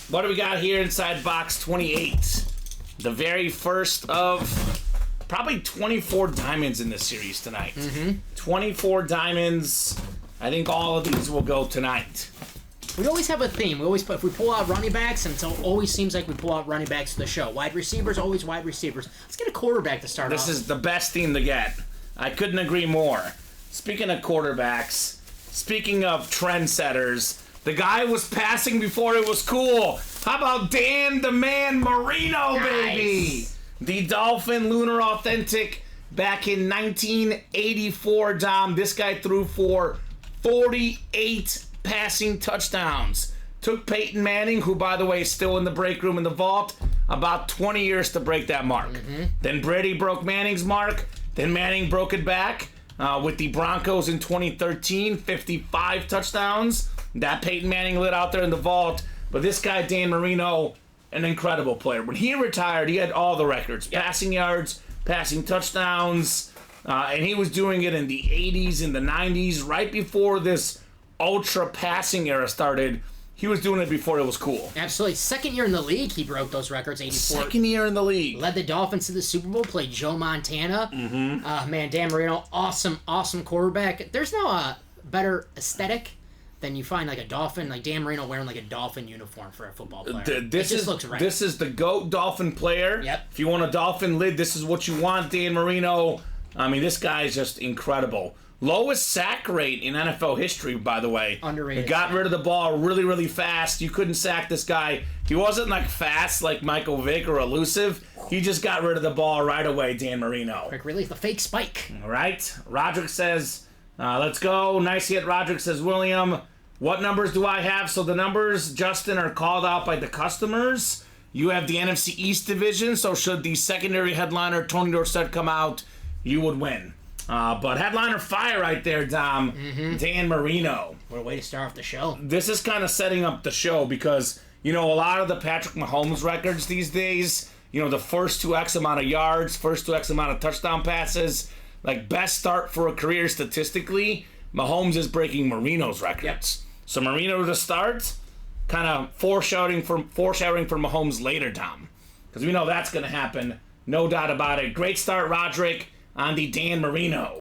What do we got here inside box 28? The very first of probably 24 diamonds in this series tonight. 24 diamonds. I think all of these will go tonight. We always have a theme. We always if we pull out running backs, and it always seems like we pull out running backs to the show. Wide receivers, always wide receivers. Let's get a quarterback to start off. This is the best team to get. I couldn't agree more. Speaking of quarterbacks, speaking of trendsetters, the guy was passing before it was cool. How about Dan the Man Marino, baby? The Dolphin Lunar Authentic back in 1984, Dom. This guy threw for 48 passing touchdowns. Took Peyton Manning, who, by the way, is still in the break room in the vault, about 20 years to break that mark. Then Brady broke Manning's mark. Then Manning broke it back with the Broncos in 2013, 55 touchdowns. That Peyton Manning lit out there in the vault. But this guy, Dan Marino, an incredible player. When he retired, he had all the records. Passing yards, passing touchdowns. And he was doing it in the 80s, in the 90s, right before this ultra passing era started. He was doing it before it was cool. Absolutely. Second year in the league, he broke those records, 84. Second year in the league. Led the Dolphins to the Super Bowl, played Joe Montana. Man, Dan Marino, awesome quarterback. There's no better aesthetic than you find like a Dolphin, like Dan Marino wearing like a Dolphin uniform for a football player. This looks right. This is the GOAT Dolphin player. Yep. If you want a Dolphin lid, this is what you want, Dan Marino. I mean, this guy is just incredible. Lowest sack rate in NFL history, by the way. Underrated. He got rid of the ball really, really fast. You couldn't sack this guy. He wasn't like fast like Michael Vick or elusive. He just got rid of the ball right away, Dan Marino. Quick release, the fake spike. All right. Roderick says, let's go. Nice hit. Roderick says, William, what numbers do I have? So the numbers, Justin, are called out by the customers. You have the NFC East division, so should the secondary headliner, Tony Dorsett, come out, you would win. But headliner fire right there, Dom. Dan Marino. What a way to start off the show. This is kind of setting up the show because, you know, a lot of the Patrick Mahomes records these days, you know, the first 2x amount of yards, first 2x amount of touchdown passes, like best start for a career statistically, Mahomes is breaking Marino's records. Yep. So Marino to start, kind of foreshadowing for Mahomes later, Dom. Because we know that's going to happen. No doubt about it. Great start, Roderick, on the Dan Marino.